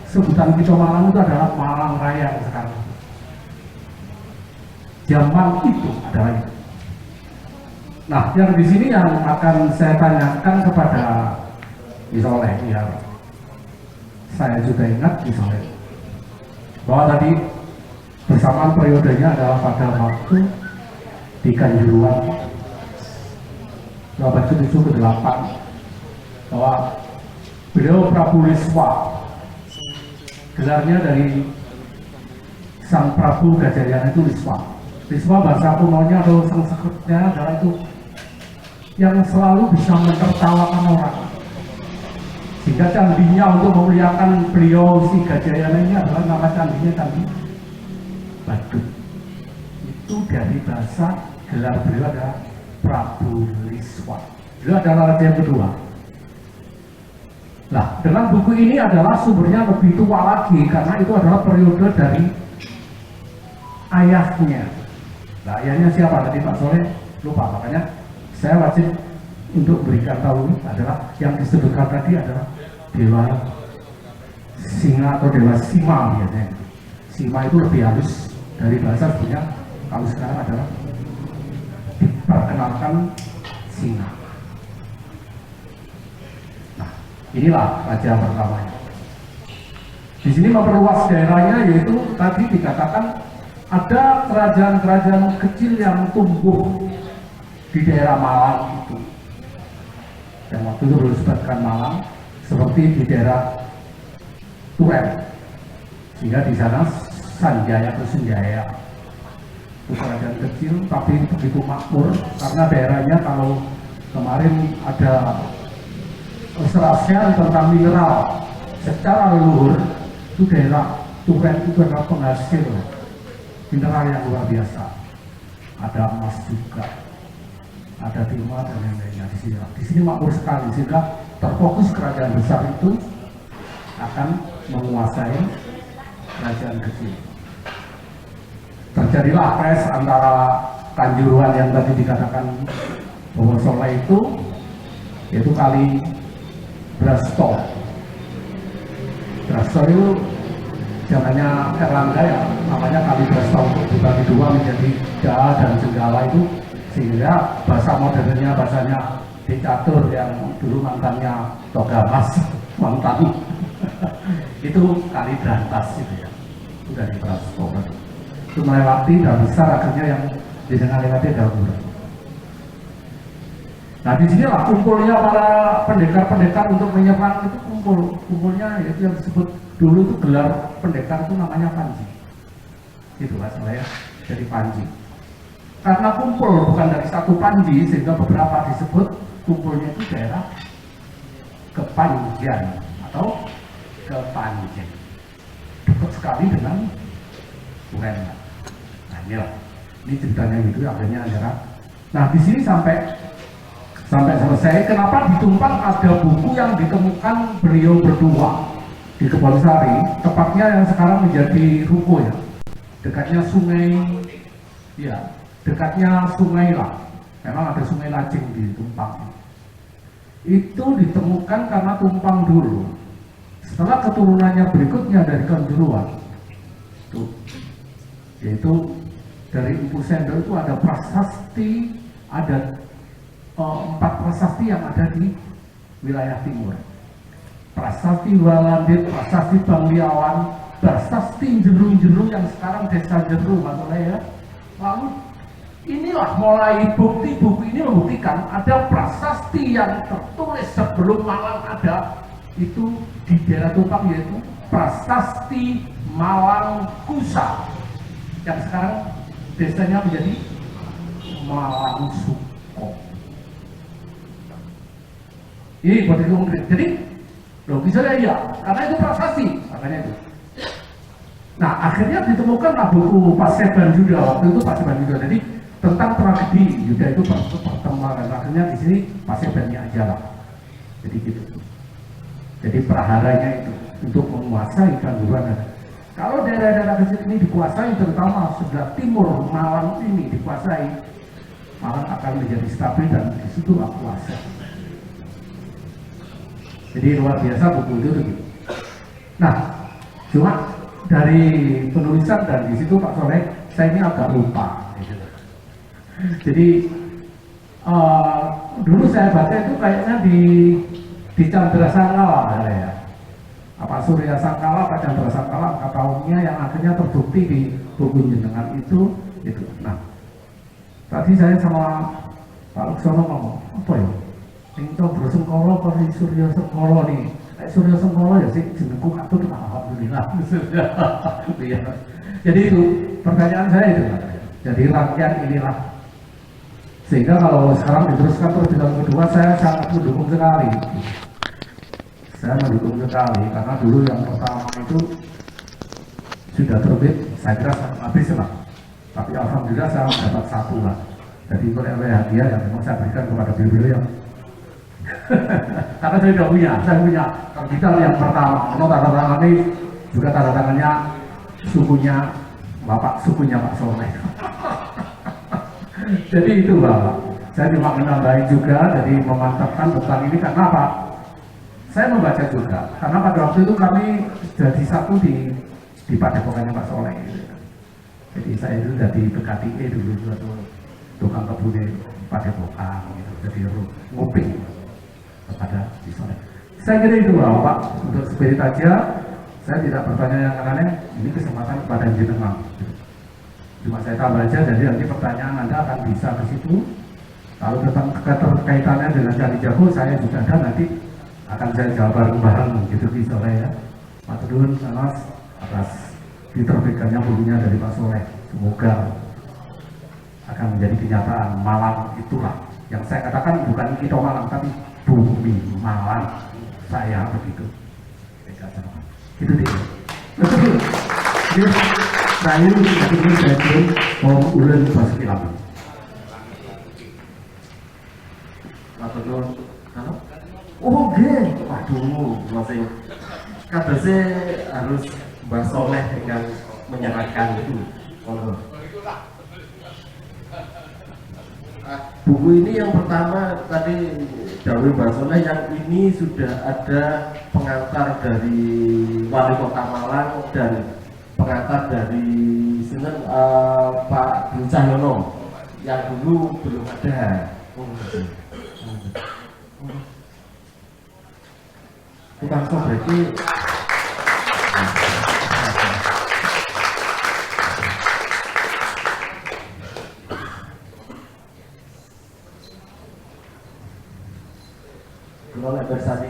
sebutan Kito Malang itu adalah Malang Raya yang sekarang. Zaman itu adalah itu. Nah, yang di sini yang akan saya tanyakan kepada Isoleh, ya, saya juga ingat Isoleh bahwa tadi bersamaan periodenya adalah pada waktu di Kanjuruhan abad ke-7 ke-8, bahwa beliau Prabu Liswa, gelarnya dari Sang Prabu Gajayana itu Liswa. Liswa bahasa kunonya atau Sanskertnya adalah itu yang selalu bisa menertawakan orang. Sehingga candinya untuk memuliakan beliau si Gajayana ini adalah nama candinya Candi Badut. Itu dari bahasa gelar beliau adalah Prabu Liswa. Beliau adalah raja yang kedua. Nah, dengan buku ini adalah sumbernya lebih tua lagi karena itu adalah periode dari ayahnya. Nah, ayahnya siapa tadi Pak Soleh? Lupa, makanya saya wajib untuk berikan tahu adalah yang disebutkan tadi adalah Dewa Singa atau Dewa Sima biasanya. Sima itu lebih halus dari bahasa sebenarnya, kalau sekarang adalah diperkenalkan Singa. Nah, inilah raja pertamanya. Di sini memperluas daerahnya, yaitu tadi dikatakan ada kerajaan-kerajaan kecil yang tumbuh di daerah Malang itu. Yang waktu itu belum disebutkan Malang, seperti di daerah Turen. Sehingga di sana Sanjaya atau Senjaya itu kerajaan kecil, tapi begitu makmur karena daerahnya kalau kemarin ada serasian tentang mineral secara leluhur, itu daerah Turen itu adalah penghasil mineral yang luar biasa. Ada emas juga, ada timah dan lain-lainnya di sini. Di sini makmur sekali, sehingga terfokus kerajaan besar itu akan menguasai kerajaan kecil. Terjadilah clash antara Kanjuruhan yang tadi dikatakan bahwa Soleh itu, yaitu Kali Brasto. Brasto itu zamannya Erlangga ya, namanya Kali Brasto, untuk dibagi dua menjadi Da dan Jenggala itu, sehingga bahasa modernnya bahasanya Decatur yang dulu mantannya Togamas, mantan itu Kali Brantas itu ya, itu dari Brasto itu melewati dan besar, akhirnya yang didengar lewati adalah Murah. Nah, di sinilah kumpulnya para pendekar-pendekar untuk menyerang itu kumpulnya, yaitu yang disebut dulu itu gelar pendekar itu namanya Panji. Itu lah saya jadi Panji. Karena kumpul bukan dari satu Panji, sehingga beberapa disebut kumpulnya itu daerah Kepanjen atau Kepanjen. Dekat sekali dengan Turen. Nah, inilah, ini ceritanya gitu, akhirnya nyerah. Nah, di sini sampai selesai. Kenapa ditumpang ada buku yang ditemukan beliau berdua di Kebonsari, tepatnya yang sekarang menjadi ruko ya, dekatnya sungai, ya, dekatnya sungai lah. Memang ada sungai Lajeng di Tumpang. Itu ditemukan karena Tumpang dulu. Setelah keturunannya berikutnya dari Kanjuruhan, yaitu dari Empu Sendok itu ada prasasti, ada 4 prasasti yang ada di wilayah timur. Prasasti Walandit, prasasti Bangliawan, prasasti Jerung-Jerung yang sekarang desa Jerung, maksudnya ya. Lalu inilah mulai bukti buku ini membuktikan ada prasasti yang tertulis sebelum Malang ada itu di daerah Tumpang, yaitu prasasti Malang Kusa yang sekarang desanya menjadi Malang Suko. Ini body konkret. Jadi logisnya iya, karena itu prasasti, makanya itu. Nah akhirnya ditemukanlah buku Paseban Yuda, waktu itu Paseban Yuda. Jadi tentang tragedi Yuda itu pertemuan, akhirnya di sini Pasebannya aja lah. Jadi gitu. Jadi praharanya itu untuk menguasai Kanjuruhan. Kalau daerah-daerah kecil ini dikuasai, terutama sebelah timur Malang ini dikuasai, Malang akan menjadi stabil dan di situ kuasa. Jadi luar biasa buku itu begitu. Nah, cuma dari penulisan dan di situ Pak Soleh, saya ini agak lupa. Gitu. Jadi dulu saya baca itu kayaknya di Chandra Sangkala ya. Apa Surya Sangkala, Pak Chandra Sangkala, angka tahunnya yang akhirnya terbukti di buku jenengan itu. Nah, tadi saya sama Pak Luksono ngomong, apa ya? Ini Chandra Sangkala, Pak Surya Sangkala nih. Surya Sangkala ya sih, jenengku katut, alhamdulillah. Jadi itu pertanyaan saya itu, jadi rangkaian inilah. Sehingga kalau sekarang diteruskan terus di tahun kedua, saya sangat mendukung sekali. Saya mendukung sekali karena dulu yang pertama itu sudah terbit, saya kira habis lah. Tapi alhamdulillah saya dapat satu lah. Jadi itu hadiah yang memang saya berikan kepada beliau. Karena saya punya terbitan yang pertama. Kalau tanda tangan ini juga tanda tangannya sukunya Pak Soleh. Jadi itu Bapak. Saya cuma menambahin juga, jadi memantapkan tentang ini karena apa? Saya membaca juga, karena pada waktu itu kami jadi satu di padepokannya Pak Soleh. Jadi saya itu jadi PKTE dulu, suatu tukang kebun padepokan, gitu. Jadi nguping kepada si Soleh. Saya kira itu Pak, untuk spirit aja. Saya tidak bertanya yang aneh, ini kesempatan kepada jenengan. Cuma saya tambah aja, jadi nanti pertanyaan Anda akan bisa ke situ. Kalau tentang keterkaitannya dengan Candi Jago, saya juga ada nanti akan saya jawab bareng-bareng gitu bisa ya. Pak Tudun, Mas, atas diterbitkannya bukunya dari Pak Soleh. Semoga akan menjadi kenyataan. Malang itulah yang saya katakan, bukan kita Malang, tapi bumi Malang saya begitu. Itu dia. Betul. Saya ini saya mau ulen pasti lama. Pak Tudun, halo? Oh, waduh, masih kadang harus Mbak Soleh dengan menyerahkan itu. Buku ini yang pertama tadi Dawi Mbak Soleh, yang ini sudah ada pengantar dari Wali Kota Malang dan pengantar dari Sinten Pak Bung Cahyono yang dulu belum ada. Tukang sobek ini kalau bersani